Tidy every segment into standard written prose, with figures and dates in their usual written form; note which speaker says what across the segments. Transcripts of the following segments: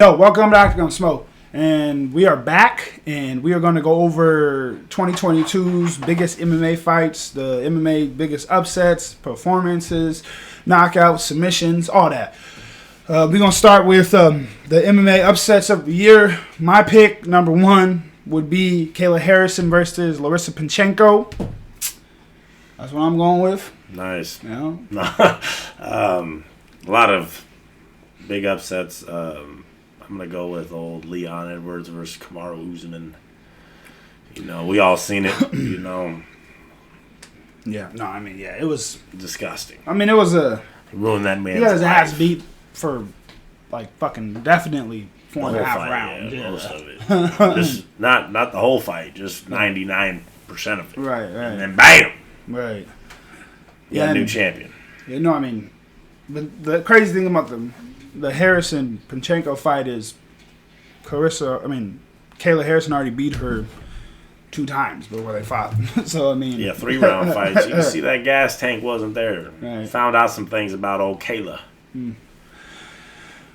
Speaker 1: Yo, welcome back to Smoke. And we are back, and we are going to go over 2022's biggest MMA fights, the MMA biggest upsets, performances, knockouts, submissions, all that. We're going to start with the MMA upsets of the year. My pick, number one, would be Kayla Harrison versus Larissa Panchenko. That's what I'm going with.
Speaker 2: Nice.
Speaker 1: Yeah.
Speaker 2: A lot of big upsets. I'm going to go with old Leon Edwards versus Kamaru Usman. You know, we all seen it, you know.
Speaker 1: Yeah, no, I mean, yeah, it was
Speaker 2: disgusting.
Speaker 1: I mean, it was a...
Speaker 2: Ruined that man's
Speaker 1: He got his
Speaker 2: life.
Speaker 1: ass beat for, like, fucking definitely 4.5 rounds.
Speaker 2: Yeah,
Speaker 1: Yeah.
Speaker 2: most of it. Just not the whole fight, just 99% of it.
Speaker 1: Right.
Speaker 2: And then bam!
Speaker 1: Right.
Speaker 2: You got a new
Speaker 1: and-
Speaker 2: champion.
Speaker 1: You know, I mean, the crazy thing about the Harrison Panchenko fight is Kayla Harrison already beat her 2 times before they fought. So, I mean...
Speaker 2: Yeah, 3-round fights. You can see that gas tank wasn't there.
Speaker 1: Right.
Speaker 2: Found out some things about old Kayla.
Speaker 1: And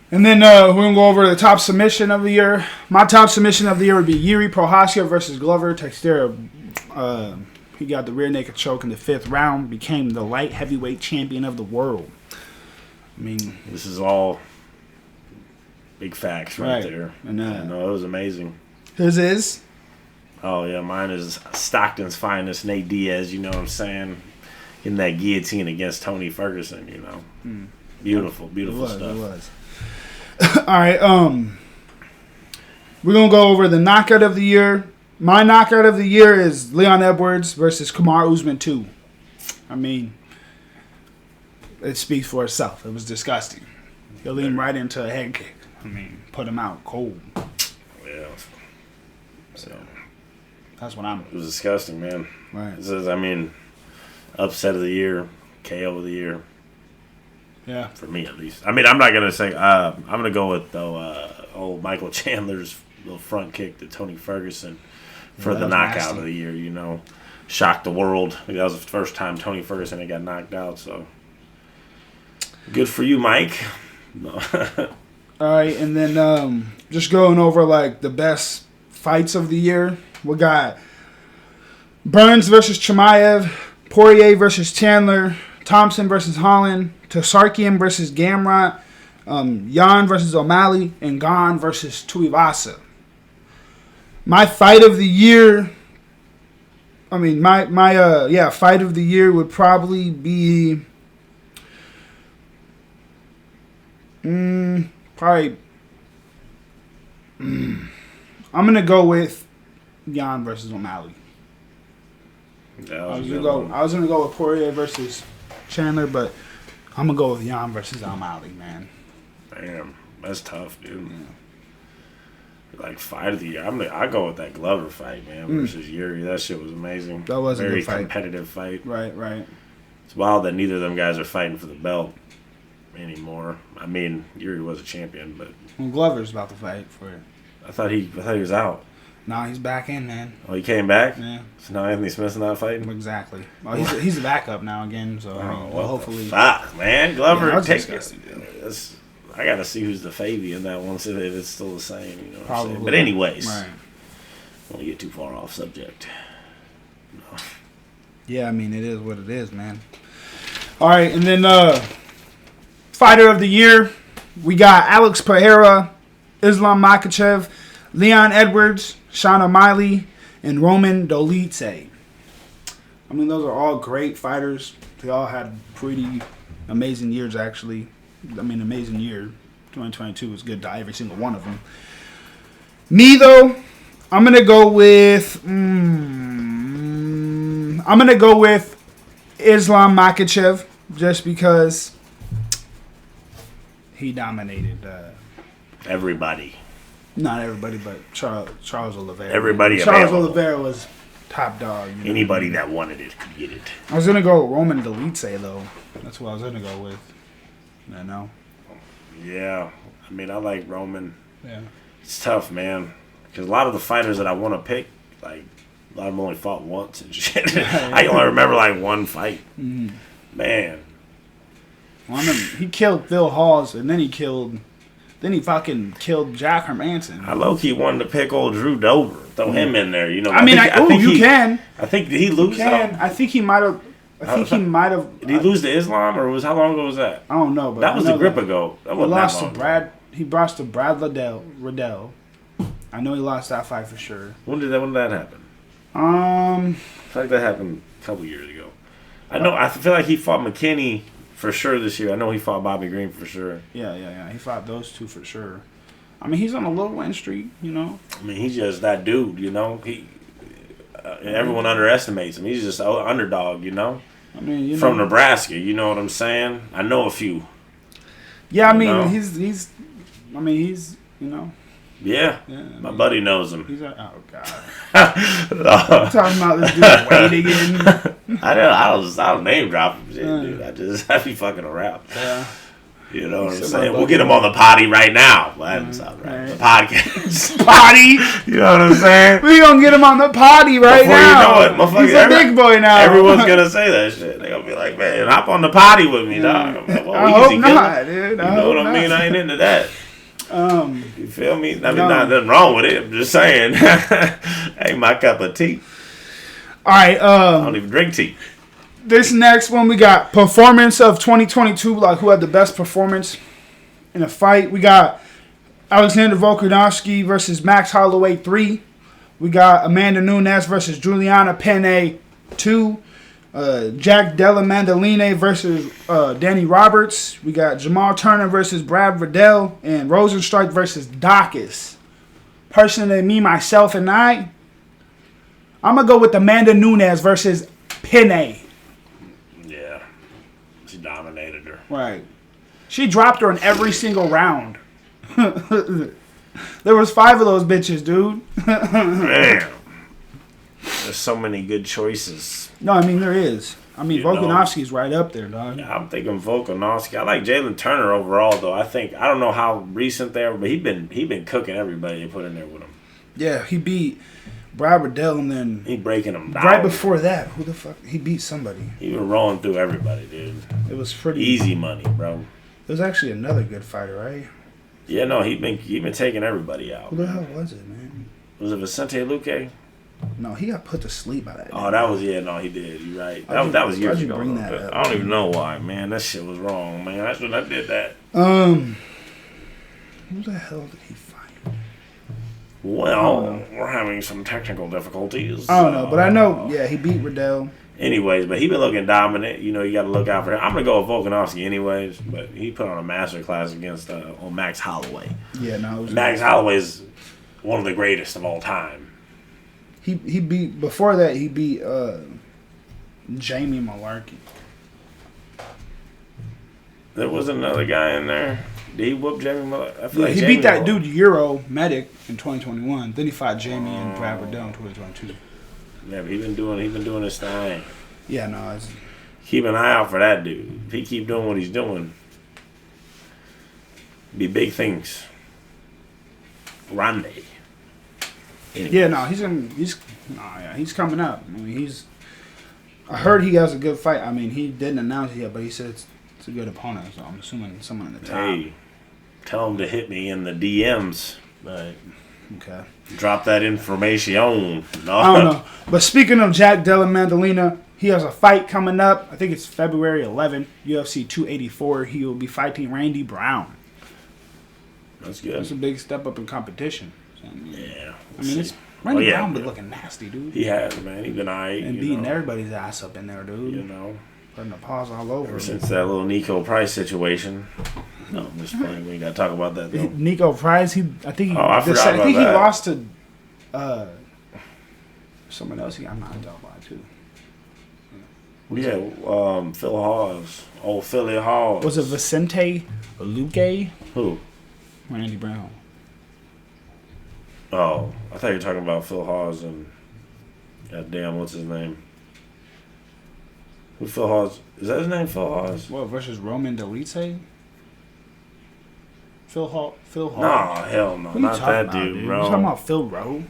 Speaker 1: then we're going to go over the top submission of the year. My top submission of the year would be Yuri Prohaska versus Glover Teixeira. He got the rear naked choke in the 5th round, became the light heavyweight champion of the world. I mean...
Speaker 2: This is all big facts right there.
Speaker 1: And,
Speaker 2: No, it was amazing.
Speaker 1: His is?
Speaker 2: Oh, yeah, mine is Stockton's finest, Nate Diaz, you know what I'm saying? In that guillotine against Tony Ferguson, you know. Beautiful stuff.
Speaker 1: It was. All right, we're going to go over the knockout of the year. My knockout of the year is Leon Edwards versus Kamaru Usman 2. I mean, it speaks for itself. It was disgusting. He leaned him right into a head kick. I mean, put him out cold.
Speaker 2: Yeah. So,
Speaker 1: That's what I'm...
Speaker 2: it was disgusting, man.
Speaker 1: Right.
Speaker 2: This is, upset of the year, KO of the year.
Speaker 1: Yeah.
Speaker 2: For me, at least. I mean, I'm not going to say... I'm going to go with, old Michael Chandler's little front kick to Tony Ferguson for the knockout
Speaker 1: nasty.
Speaker 2: of the year, you know. Shocked the world. I think that was the first time Tony Ferguson had got knocked out, so... Good for you, Mike. No.
Speaker 1: All right, and then just going over, like, the best fights of the year. We got Burns versus Chimaev, Poirier versus Chandler, Thompson versus Holland, Tsarkian versus Gamrot, Yan versus O'Malley, and Gon versus Tuivasa. My fight of the year... my fight of the year would probably be... I'm gonna go with Yan versus O'Malley.
Speaker 2: Yeah,
Speaker 1: I was gonna go with Poirier versus Chandler, but I'm gonna go with Yan versus O'Malley, man.
Speaker 2: Damn, that's tough, dude. Yeah. Like, fight of the year. I go with that Glover fight, man, versus Yuri. That shit was amazing.
Speaker 1: That was a
Speaker 2: very
Speaker 1: good fight.
Speaker 2: competitive fight.
Speaker 1: Right.
Speaker 2: It's wild that neither of them guys are fighting for the belt anymore. I mean, Yuri was a champion, but
Speaker 1: Well, Glover's about to fight for it.
Speaker 2: I thought he was out.
Speaker 1: Nah, he's back in, man.
Speaker 2: Oh, he came back.
Speaker 1: Yeah,
Speaker 2: So now Anthony Smith's not fighting.
Speaker 1: exactly. Well, he's a backup now again, so hopefully.
Speaker 2: Fuck, man, Glover.
Speaker 1: Yeah, that's
Speaker 2: take
Speaker 1: disgusting,
Speaker 2: it. I gotta see who's the favy in that one, see if it's still the same. You know what I'm saying?
Speaker 1: Probably.
Speaker 2: But anyways,
Speaker 1: Right.
Speaker 2: don't get too far off subject. No.
Speaker 1: Yeah, I mean, it is what it is, man. All right, and then fighter of the year, we got Alex Pereira, Islam Makhachev, Leon Edwards, Sean O'Malley, and Roman Dolidze. I mean, those are all great fighters. They all had pretty amazing years, actually. I mean, amazing year. 2022 was good to every single one of them. Me, though, I'm going to go with... I'm going to go with Islam Makhachev just because he dominated...
Speaker 2: Everybody.
Speaker 1: Not everybody, but Charles Oliveira.
Speaker 2: Everybody
Speaker 1: Charles
Speaker 2: available.
Speaker 1: Oliveira was top dog. You know?
Speaker 2: Anybody that wanted it could get it.
Speaker 1: I was going to go with Roman Dolidze, though. That's what I was going to go with. I know.
Speaker 2: Yeah, I mean, I like Roman.
Speaker 1: Yeah.
Speaker 2: It's tough, man, because a lot of the fighters that I want to pick, like, a lot of them only fought once and shit. I can only remember, like, one fight.
Speaker 1: Mm-hmm.
Speaker 2: Man.
Speaker 1: Well, he killed Phil Hawes, and then he killed Then he fucking killed Jack Hermanson.
Speaker 2: I low-key wanted to pick old Drew Dober. Throw him in there, you know.
Speaker 1: I think you can.
Speaker 2: I think, did he lose?
Speaker 1: I think he might have.
Speaker 2: Did he lose to Islam, or how long ago was that?
Speaker 1: I don't know, but
Speaker 2: that was a grip ago. That wasn't
Speaker 1: lost
Speaker 2: that long
Speaker 1: to Brad. He lost to Brad Riddell. I know he lost that fight for sure.
Speaker 2: When did that happen?
Speaker 1: I
Speaker 2: feel like that happened a couple years ago. I feel like he fought McKinney for sure this year. I know he fought Bobby Green for sure.
Speaker 1: Yeah. He fought those two for sure. I mean, he's on a low win streak, you know.
Speaker 2: I mean, he's just that dude, you know. Everyone underestimates him. He's just an underdog, you know.
Speaker 1: I mean,
Speaker 2: from Nebraska, you know what I'm saying? I know a few.
Speaker 1: Yeah, I mean, he's you know.
Speaker 2: Yeah, my buddy knows him.
Speaker 1: He's like, oh god. I'm talking about this dude Wade again.
Speaker 2: I don't name drop him, dude. I be fucking around.
Speaker 1: Yeah.
Speaker 2: You know what I'm saying? We'll get him on the potty right now. Well, that doesn't sound right. The podcast.
Speaker 1: Potty?
Speaker 2: You know what I'm saying?
Speaker 1: We gonna get him on the potty right now.
Speaker 2: You know it,
Speaker 1: he's a big boy now.
Speaker 2: Everyone's gonna say that shit. They gonna be like, man, hop on the potty with me, dog. I'm like, well,
Speaker 1: I hope not, dude.
Speaker 2: You know what I mean? I ain't into that. You feel me? I mean, nothing wrong with it. I'm just saying. Ain't my cup of tea.
Speaker 1: All right.
Speaker 2: I don't even drink tea.
Speaker 1: This next one, we got performance of 2022, like who had the best performance in a fight. We got Alexander Volkanovski versus Max Holloway 3. We got Amanda Nunes versus Juliana Penne 2. Jack Della Maddalena versus Danny Roberts. We got Jamal Turner versus Brad Riddell. And Rosenstrike versus Dacus. Personally, me, myself, and I'm going to go with Amanda Nunes versus Penne.
Speaker 2: She dominated her.
Speaker 1: Right. She dropped her in every single round. There was 5 of those bitches, dude.
Speaker 2: Man. There's so many good choices.
Speaker 1: No, I mean, there is. I mean, Volkanovski's right up there, dog.
Speaker 2: Yeah, I'm thinking Volkanovski. I like Jalen Turner overall, though. I don't know how recent they are, but he been cooking everybody they put in there with him.
Speaker 1: Yeah, he beat Brad Riddell, and then
Speaker 2: he breaking them down.
Speaker 1: Right before that, who the fuck? He beat somebody.
Speaker 2: He was rolling through everybody, dude.
Speaker 1: It was pretty
Speaker 2: easy money, bro.
Speaker 1: It was actually another good fighter, right?
Speaker 2: Yeah, no, he been taking everybody out.
Speaker 1: Who the hell was it, man?
Speaker 2: Was it Vicente Luque?
Speaker 1: No, he got put to sleep by that.
Speaker 2: Oh, that was he did. You're right. That was years ago. I don't even know why, man. That shit was wrong, man. That's when I did that.
Speaker 1: Who the hell did he fight?
Speaker 2: Well, we're having some technical difficulties.
Speaker 1: I don't know, but I know, he beat Riddell.
Speaker 2: Anyways, but he been looking dominant. You know, you got to look out for him. I'm going to go with Volkanovski anyways, but he put on a masterclass against Max Holloway.
Speaker 1: Yeah, no.
Speaker 2: Max Holloway is one of the greatest of all time.
Speaker 1: He beat, before that, he beat Jamie Malarkey.
Speaker 2: There was another guy in there. Did he whoop Jamie Malarkey?
Speaker 1: He beat that dude Euro Medic in 2021. Then he fought Jamie and Brad Riddell in 2022.
Speaker 2: Yeah, but he been doing his thing.
Speaker 1: Yeah, no.
Speaker 2: Keep an eye out for that dude. If he keep doing what he's doing, be big things. Grande.
Speaker 1: Anyway. Yeah, no, he's coming up. I mean, I heard he has a good fight. I mean, he didn't announce it yet, but he said it's a good opponent. So I'm assuming someone in the top.
Speaker 2: Hey, tell him to hit me in the DMs.
Speaker 1: Right. Okay.
Speaker 2: Drop that information. No.
Speaker 1: I don't know. But speaking of Jack Della Maddalena, he has a fight coming up. I think it's February 11th, UFC 284. He will be fighting Randy Brown.
Speaker 2: That's good.
Speaker 1: That's a big step up in competition. So,
Speaker 2: yeah.
Speaker 1: I mean, Randy Brown been looking nasty, dude.
Speaker 2: He has, man. He's been all right.
Speaker 1: And beating everybody's ass up in there, dude.
Speaker 2: You know.
Speaker 1: Putting the paws all over.
Speaker 2: Ever since that little Nico Price situation. No, I'm just playing. We ain't got to talk about that, though.
Speaker 1: Nico Price, I think he lost to someone else. I'm not talking about too.
Speaker 2: Yeah, Phil Hawes. Old Philly Hawes.
Speaker 1: Was it Vicente Luque?
Speaker 2: Who?
Speaker 1: Randy Brown.
Speaker 2: Oh, I thought you were talking about Phil Hawes and goddamn, what's his name? Who Phil Hawes? Is that his name, Phil Hawes?
Speaker 1: What, versus Roman Dolce? Phil Hawes.
Speaker 2: No, hell no, not that dude, bro.
Speaker 1: You talking about Phil Rowe?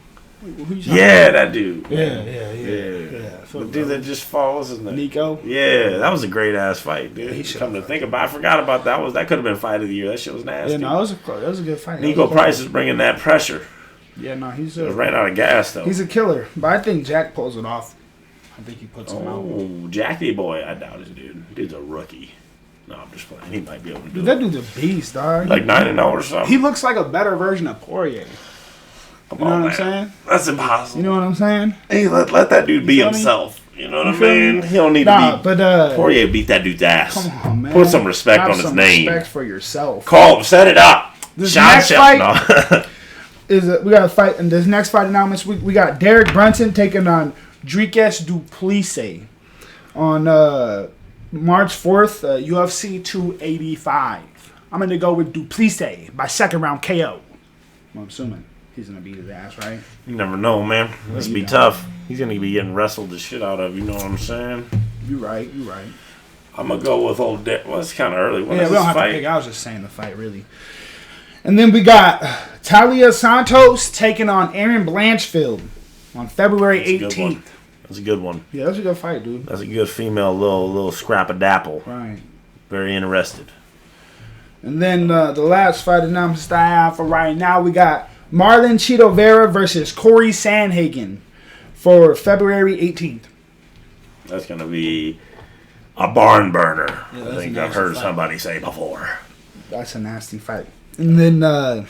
Speaker 1: Who you talking
Speaker 2: Yeah,
Speaker 1: about?
Speaker 2: that dude.
Speaker 1: Yeah.
Speaker 2: The dude that just falls in the
Speaker 1: Nico.
Speaker 2: Yeah, that was a great ass fight, dude.
Speaker 1: he should
Speaker 2: Come to
Speaker 1: have
Speaker 2: think about, I forgot about that. That could have been fight of the year. That shit was nasty.
Speaker 1: Yeah, no, that was a good fight.
Speaker 2: Nico Price is bringing that pressure.
Speaker 1: Yeah, no, he's
Speaker 2: Ran out of gas though.
Speaker 1: he's a killer. But I think Jack pulls it off. I think he puts him out.
Speaker 2: Oh, Jackie boy, I doubt it, dude. Dude's a rookie. No, I'm just playing. He might be able to do
Speaker 1: Dude, that
Speaker 2: it.
Speaker 1: dude's a beast, dog.
Speaker 2: Like 9-0 or something.
Speaker 1: He looks like a better version of Poirier.
Speaker 2: Come
Speaker 1: You know
Speaker 2: on,
Speaker 1: what
Speaker 2: man.
Speaker 1: I'm saying?
Speaker 2: That's impossible.
Speaker 1: You know what I'm saying?
Speaker 2: Hey, let that dude be
Speaker 1: You feel me?
Speaker 2: himself. You know what I
Speaker 1: feel me?
Speaker 2: mean? He don't need
Speaker 1: Nah,
Speaker 2: to be.
Speaker 1: but
Speaker 2: Poirier beat that dude's ass.
Speaker 1: come on, man.
Speaker 2: Put some respect
Speaker 1: Have
Speaker 2: on his
Speaker 1: some
Speaker 2: name.
Speaker 1: Respect for yourself.
Speaker 2: Call him. Set it up.
Speaker 1: This
Speaker 2: Sean
Speaker 1: next
Speaker 2: Shep-
Speaker 1: fight
Speaker 2: No.
Speaker 1: we got a fight, and this next fight announcements. We got Derek Brunson taking on Dricus Duplessis on March 4th, UFC 285. I'm gonna go with Duplessis by second round KO. I'm assuming he's gonna beat his ass, right?
Speaker 2: You never know, man. This be tough. He's gonna be getting wrestled the shit out of. You know what I'm saying?
Speaker 1: You right.
Speaker 2: I'm gonna go with old Dick. Well, it's kind of early. When
Speaker 1: Yeah,
Speaker 2: is
Speaker 1: we don't
Speaker 2: this
Speaker 1: have
Speaker 2: fight?
Speaker 1: to pick. I was just saying the fight, really. And then we got Talia Santos taking on Aaron Blanchfield on February
Speaker 2: That's a good one.
Speaker 1: 18th.
Speaker 2: That's a good one.
Speaker 1: Yeah, that's a good fight, dude.
Speaker 2: That's a good female little scrap of dapple.
Speaker 1: Right.
Speaker 2: Very interested.
Speaker 1: And then the last fight announcements that I have for right now, we got Marlon Chito Vera versus Corey Sandhagen for February 18th.
Speaker 2: That's gonna be a barn burner.
Speaker 1: Yeah,
Speaker 2: I
Speaker 1: that's
Speaker 2: think
Speaker 1: a
Speaker 2: I've
Speaker 1: nasty
Speaker 2: heard
Speaker 1: fight.
Speaker 2: somebody say before.
Speaker 1: That's a nasty fight. And then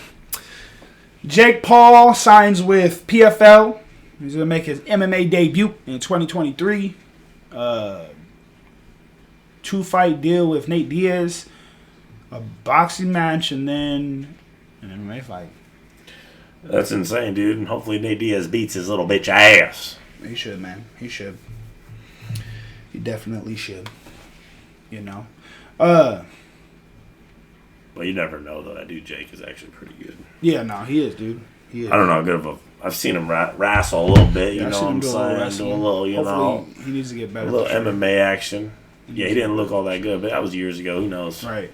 Speaker 1: Jake Paul signs with PFL. He's going to make his MMA debut in 2023. 2-fight deal with Nate Diaz. A boxing match and then an MMA fight.
Speaker 2: That's insane, dude. And hopefully Nate Diaz beats his little bitch ass.
Speaker 1: He should, man. He should. He definitely should. You know.
Speaker 2: Well, you never know, though. That dude Jake is actually pretty good.
Speaker 1: Yeah, no, he is, dude. He is.
Speaker 2: I don't know how good of a... I've seen him wrestle a little bit, you
Speaker 1: Yeah, I've
Speaker 2: know
Speaker 1: seen
Speaker 2: what
Speaker 1: him
Speaker 2: I'm
Speaker 1: do a little
Speaker 2: saying? Do a
Speaker 1: wrestling.
Speaker 2: little, you
Speaker 1: Hopefully,
Speaker 2: know...
Speaker 1: he needs to get
Speaker 2: A
Speaker 1: better.
Speaker 2: little
Speaker 1: for sure.
Speaker 2: MMA action. Yeah, he didn't look all that good, but that was years ago. Who knows?
Speaker 1: Right.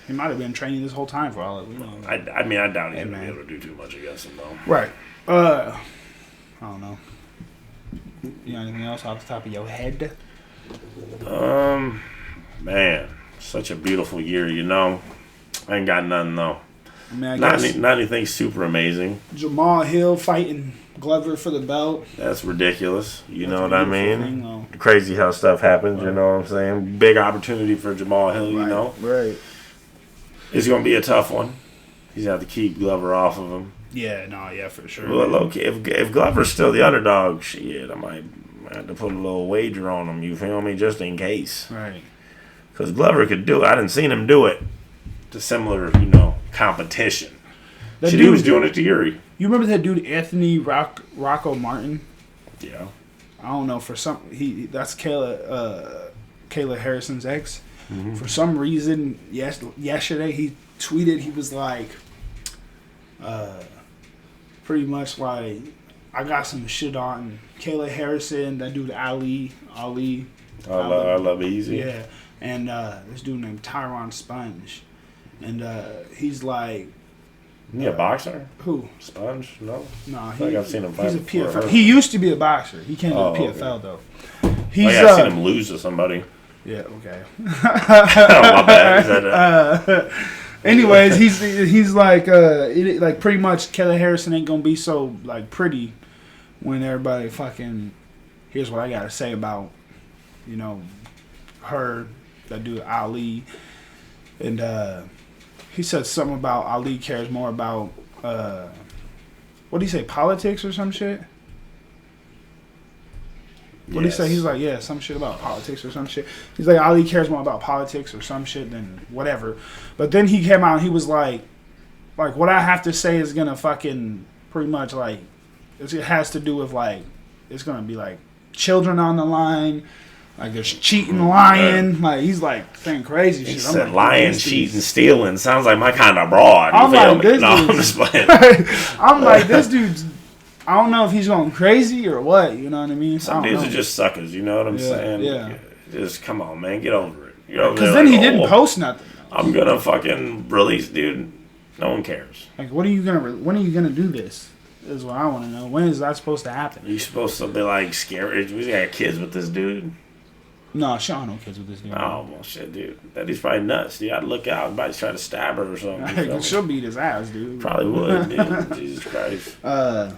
Speaker 1: He might have been training this whole time for all of we know.
Speaker 2: I mean, I doubt he's
Speaker 1: Hey,
Speaker 2: going to be
Speaker 1: man.
Speaker 2: able to do too much against him, though.
Speaker 1: Right. I don't know. You got anything else off the top of your head?
Speaker 2: Man, such a beautiful year, you know. I ain't got nothing, though.
Speaker 1: I mean, I
Speaker 2: Not
Speaker 1: guess
Speaker 2: anything super amazing.
Speaker 1: Jamal Hill fighting Glover for the belt.
Speaker 2: That's ridiculous. You
Speaker 1: That's
Speaker 2: know
Speaker 1: a
Speaker 2: what I
Speaker 1: beautiful
Speaker 2: mean?
Speaker 1: thing, though.
Speaker 2: Crazy how stuff happens, you know what I'm saying? Big opportunity for Jamal Hill, you know?
Speaker 1: Right.
Speaker 2: It's going to be a tough one. He's going to have to keep Glover off of him.
Speaker 1: Yeah, no, yeah, for sure.
Speaker 2: Well, look, if Glover's still the underdog, shit, I might have to put a little wager on him, you feel me? Just in case.
Speaker 1: Right.
Speaker 2: Because Glover could do it. I didn't seen him do it to similar, you know, competition.
Speaker 1: That
Speaker 2: Shit,
Speaker 1: dude
Speaker 2: he was doing it to Yuri.
Speaker 1: You remember that dude Anthony Rocco Martin?
Speaker 2: Yeah.
Speaker 1: I don't know, for some that's Kayla Harrison's ex. Mm-hmm. For some reason, yesterday he tweeted, he was like, pretty much like, I got some shit on Kayla Harrison, that dude Ali.
Speaker 2: I love Easy.
Speaker 1: Yeah, and this dude named Tyron Sponge, and he's like,
Speaker 2: He a boxer?
Speaker 1: who?
Speaker 2: Sponge? No.
Speaker 1: No,
Speaker 2: I think I've seen him fight
Speaker 1: he's a
Speaker 2: before.
Speaker 1: PFL. He used to be a boxer. He can't do
Speaker 2: Oh,
Speaker 1: the PFL
Speaker 2: okay.
Speaker 1: though.
Speaker 2: Oh, yeah, I've seen him lose to somebody.
Speaker 1: Yeah, okay.
Speaker 2: Oh, my bad. Is that
Speaker 1: Anyways, he's like like pretty much Kelly Harrison ain't gonna be so like pretty when everybody fucking here's what I gotta say about, you know, her, that dude Ali, and he said something about Ali cares more about what do you say, politics or some shit? What did he say? He's like, yeah, some shit about politics or some shit. He's like, Ali cares more about politics or some shit than whatever. But then he came out and he was like, what I have to say is gonna fucking pretty much like, it has to do with like, it's gonna be like children on the line, like there's cheating, lying. Like he's like saying crazy
Speaker 2: he
Speaker 1: shit.
Speaker 2: said
Speaker 1: like,
Speaker 2: lying, cheating, stealing. Sounds like my kind of broad.
Speaker 1: I'm
Speaker 2: You feel
Speaker 1: like,
Speaker 2: me?
Speaker 1: this
Speaker 2: No, I'm
Speaker 1: dude's-
Speaker 2: just playing.
Speaker 1: I'm like, this dude's, I don't know if he's going crazy or what, you know what I mean?
Speaker 2: Some
Speaker 1: I don't
Speaker 2: dudes
Speaker 1: know.
Speaker 2: are just suckers, you know what I'm saying?
Speaker 1: yeah.
Speaker 2: Just come on, man, get over it. You're over
Speaker 1: Because
Speaker 2: there
Speaker 1: then
Speaker 2: like,
Speaker 1: he didn't
Speaker 2: oh,
Speaker 1: post nothing.
Speaker 2: I'm gonna fucking release, dude. No one cares.
Speaker 1: Like, when are you gonna do this? Is what I want to know. When is that supposed to happen?
Speaker 2: You supposed to be like scary. We got kids with this dude.
Speaker 1: No, she don't know kids with this dude.
Speaker 2: Oh, well, shit, dude. That dude's probably nuts. You gotta look out. Somebody's trying to stab her or something.
Speaker 1: She'll beat his ass, dude.
Speaker 2: Probably would, dude. Jesus Christ.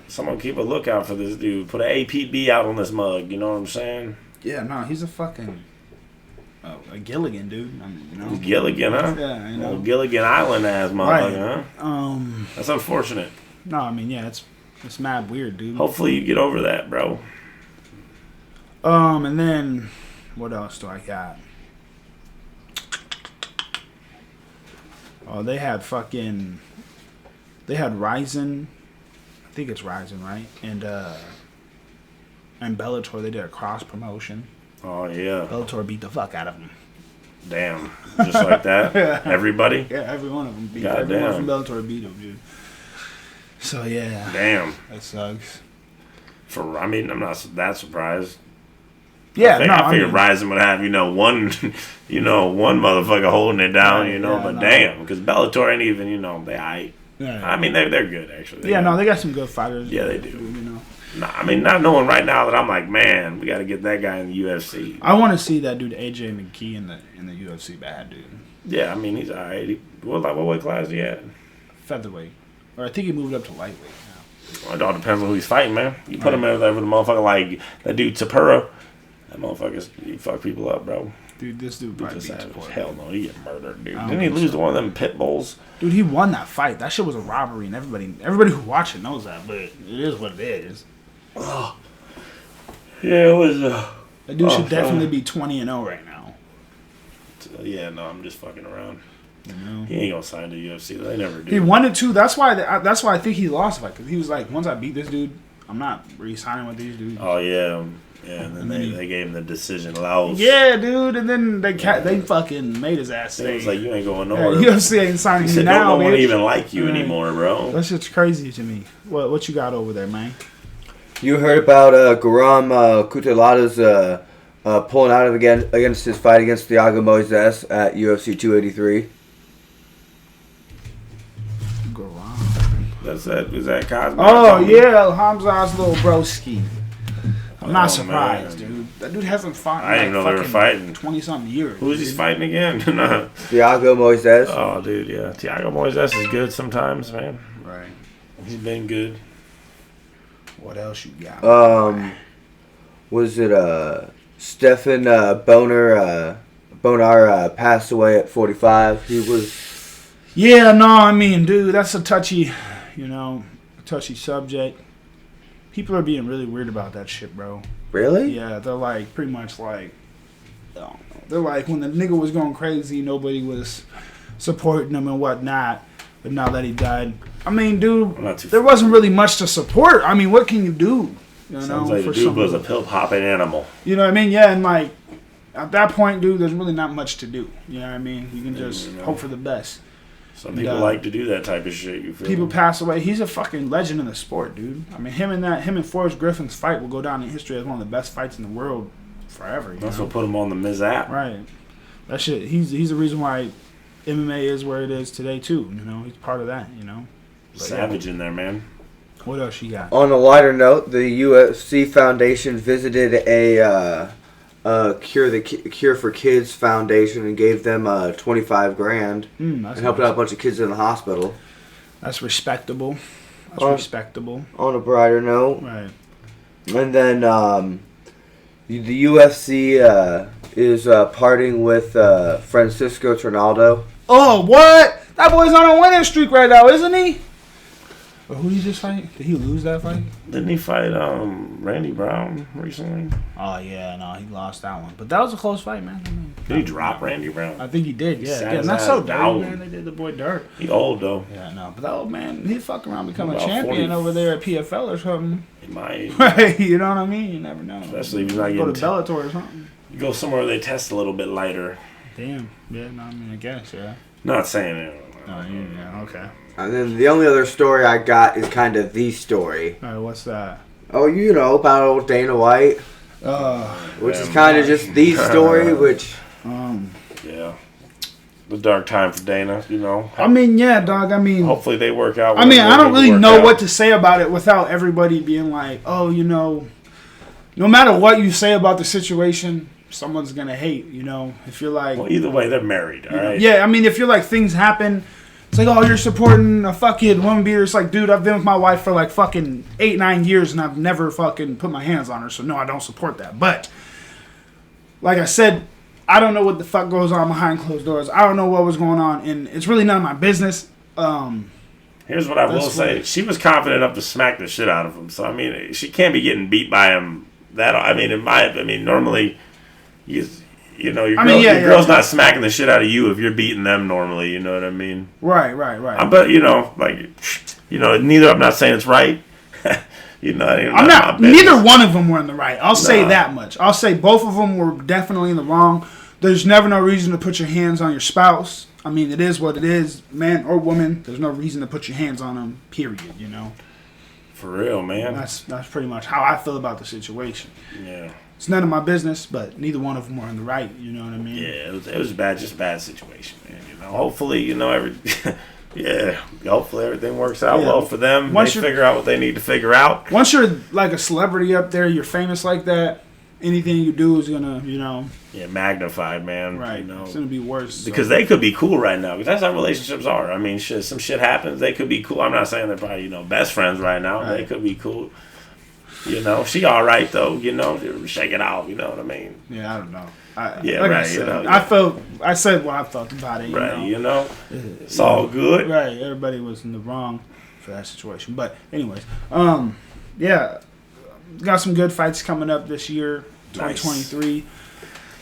Speaker 2: Someone keep a lookout for this dude. Put an APB out on this mug. You know what I'm saying?
Speaker 1: Yeah, no, he's a fucking a Gilligan, dude. I mean, you know.
Speaker 2: Gilligan, huh?
Speaker 1: Yeah, you know.
Speaker 2: Old Gilligan Island ass motherfucker,
Speaker 1: right.
Speaker 2: huh? That's unfortunate.
Speaker 1: No, I mean, yeah, it's mad weird, dude.
Speaker 2: Hopefully you get over that, bro.
Speaker 1: And then what else do I got? Oh, they had Ryzen. I think it's Ryzen, right? And Bellator, they did a cross promotion.
Speaker 2: Oh yeah.
Speaker 1: Bellator beat the fuck out of them.
Speaker 2: Damn. Just like that.
Speaker 1: Yeah.
Speaker 2: Everybody.
Speaker 1: Yeah, every one of them beat.
Speaker 2: God
Speaker 1: Everyone
Speaker 2: damn.
Speaker 1: from Bellator beat them, dude. So yeah.
Speaker 2: Damn.
Speaker 1: That sucks.
Speaker 2: I mean, I'm not that surprised.
Speaker 1: Yeah,
Speaker 2: I figured Ryzen would have one motherfucker holding it down, but damn, because Bellator ain't even they aight.
Speaker 1: Yeah.
Speaker 2: I mean, they're good actually.
Speaker 1: They got some good fighters.
Speaker 2: Yeah, they do. Nah, I mean, not knowing right now that I'm like, man, we got to get that guy in the UFC.
Speaker 1: I want to see that dude AJ McKee in the UFC bad, dude.
Speaker 2: Yeah, I mean, he's alright. What weight class is he at?
Speaker 1: Featherweight, or I think he moved up to lightweight now.
Speaker 2: Well, it all depends on who he's fighting, man. You put him in there with a motherfucker like that dude Tapura. That motherfucker, he fuck people up, bro.
Speaker 1: Dude, this dude probably beat Tapura.
Speaker 2: Hell no, he get murdered, dude. Didn't he lose to one of them pit bulls?
Speaker 1: Dude, he won that fight. That shit was a robbery, and everybody who watched it knows that. But it is what it is.
Speaker 2: Oh. Yeah, it was.
Speaker 1: That dude should definitely be 20-0 right now.
Speaker 2: Yeah, no, I'm just fucking around.
Speaker 1: You know?
Speaker 2: He ain't gonna sign to UFC. They never do.
Speaker 1: He wanted to. That's why I think he lost the fight. Because he was like, once I beat this dude, I'm not re-signing with these dudes.
Speaker 2: Oh yeah. Yeah, and then they gave him the decision loss.
Speaker 1: Yeah, dude, and then they fucking made his ass
Speaker 2: It
Speaker 1: stay.
Speaker 2: was like, you ain't going nowhere.
Speaker 1: Yeah, UFC ain't signing you now,
Speaker 2: no one
Speaker 1: bitch.
Speaker 2: even like you anymore, bro.
Speaker 1: That shit's crazy to me. What you got over there, man?
Speaker 3: You heard about Guram Kutalada's pulling out of against his fight against Thiago Moises at UFC 283.
Speaker 2: Is that Cosmo?
Speaker 1: Oh, yeah, Hamza's little broski. I'm not surprised, dude. That dude hasn't fought in
Speaker 2: I didn't know they were fighting
Speaker 1: 20-something years.
Speaker 2: Who is he fighting again?
Speaker 3: Thiago Moises.
Speaker 2: Oh, dude, yeah. Thiago Moises is good sometimes, man.
Speaker 1: Right.
Speaker 2: He's been good.
Speaker 1: What else you got?
Speaker 3: Was it Stefan Bonar passed away at 45? He was.
Speaker 1: Yeah, no, I mean, dude, that's a touchy subject. People are being really weird about that shit, bro.
Speaker 3: Really?
Speaker 1: Yeah, they're like, pretty much like, they're like, when the nigga was going crazy, nobody was supporting him and whatnot. But now that he died, I mean, dude, there wasn't really much to support. I mean, what can you do?
Speaker 2: Sounds like the dude was a pill-popping animal.
Speaker 1: You know what I mean? Yeah, and like, at that point, dude, there's really not much to do. You know what I mean? You can just hope for the best.
Speaker 2: Some people like to do that type of shit. You feel
Speaker 1: people
Speaker 2: me?
Speaker 1: pass away. He's a fucking legend in the sport, dude. I mean, him and Forrest Griffin's fight will go down in history as one of the best fights in the world forever.
Speaker 2: That's what put him on the Miz app.
Speaker 1: Right. That shit. He's the reason why MMA is where it is today too. You know, he's part of that. You know. But
Speaker 2: Savage in there, man.
Speaker 1: What else you got?
Speaker 3: On a lighter note, the UFC Foundation visited a Cure for Kids Foundation and gave them $25,000 and helped out a bunch of kids in the hospital.
Speaker 1: That's respectable. Respectable.
Speaker 3: On a brighter note,
Speaker 1: right?
Speaker 3: And then the UFC is parting with Francisco Trinaldo.
Speaker 1: Oh, what? That boy's on a winning streak right now, isn't he? Or who did he just fight? Did he lose that fight?
Speaker 2: Didn't he fight Randy Brown recently?
Speaker 1: Oh, yeah, no, he lost that one. But that was a close fight, man.
Speaker 2: Did he drop Randy Brown?
Speaker 1: I think he did, yeah. Again, that's so dirty, man. They did the boy dirt.
Speaker 2: He old, though.
Speaker 1: Yeah, no, but that old man, he'd fuck around become a champion over there at PFL or something.
Speaker 2: He might.
Speaker 1: Right, you know what I mean? You never know.
Speaker 2: Especially if he's not
Speaker 1: go to Bellator or something.
Speaker 2: You go somewhere where they test a little bit lighter.
Speaker 1: Damn. Yeah, no, I mean, I guess, yeah.
Speaker 2: Not saying it.
Speaker 1: Oh, yeah, okay.
Speaker 3: And then the only other story I got is kind of the story.
Speaker 1: All right, what's that?
Speaker 3: Oh, you know, about old Dana White. Which is kind of just the story, which...
Speaker 2: Yeah. the dark time for Dana. You know.
Speaker 1: I mean, yeah, dog. I mean,
Speaker 2: hopefully they work out.
Speaker 1: I mean, I don't really know
Speaker 2: out.
Speaker 1: what to say about it without everybody being like, oh, you know, no matter what you say about the situation, someone's gonna hate. You know, if you're like,
Speaker 2: well, either way, they're married. All right.
Speaker 1: Yeah, I mean, if you're like things happen. It's like, oh, you're supporting a fucking woman beater. It's like, dude, I've been with my wife for like fucking 8-9 years and I've never fucking put my hands on her. So, no, I don't support that. But, like I said, I don't know what the fuck goes on behind closed doors. I don't know what was going on. And it's really none of my business.
Speaker 2: Here's what I will say. She was confident enough to smack the shit out of him. So, I mean, she can't be getting beat by him. Normally, you know, your girl's not smacking the shit out of you if you're beating them normally. You know what I mean?
Speaker 1: Right.
Speaker 2: But neither. I'm not saying it's right. You know,
Speaker 1: I'm not. Neither one of them were in the right. I'll say that much. I'll say both of them were definitely in the wrong. There's never no reason to put your hands on your spouse. I mean, it is what it is, man or woman. There's no reason to put your hands on them. Period. You know.
Speaker 2: For real, man.
Speaker 1: That's pretty much how I feel about the situation.
Speaker 2: Yeah.
Speaker 1: It's none of my business, but neither one of them were in the right. You know what I mean?
Speaker 2: Yeah, it was bad, just a bad situation, man. You know, hopefully, hopefully everything works out well for them. They figure out what they need to figure out.
Speaker 1: Once you're like a celebrity up there, you're famous like that. Anything you do is gonna,
Speaker 2: magnified, man.
Speaker 1: Right.
Speaker 2: You know,
Speaker 1: it's gonna be worse
Speaker 2: because they could be cool right now. Because that's how relationships are. I mean, some shit happens. They could be cool. I'm not saying they're probably best friends right now. Right. They could be cool. You know, she all right though. You know, shake it off. You know what I mean?
Speaker 1: Yeah, I don't know. I said what I felt about it.
Speaker 2: You know, it's all good.
Speaker 1: Right, everybody was in the wrong for that situation. But anyways, got some good fights coming up this year, 2023. Nice.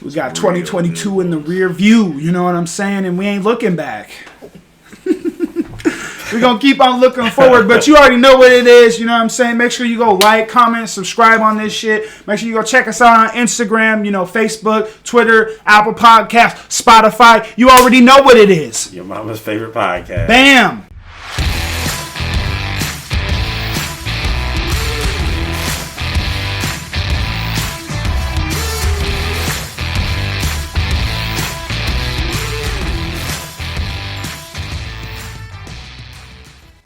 Speaker 1: We got 2022 in the rear view. You know what I'm saying? And we ain't looking back. We're going to keep on looking forward, but you already know what it is. You know what I'm saying? Make sure you go like, comment, subscribe on this shit. Make sure you go check us out on Instagram, Facebook, Twitter, Apple Podcasts, Spotify. You already know what it is.
Speaker 2: Your mama's favorite podcast.
Speaker 1: Bam.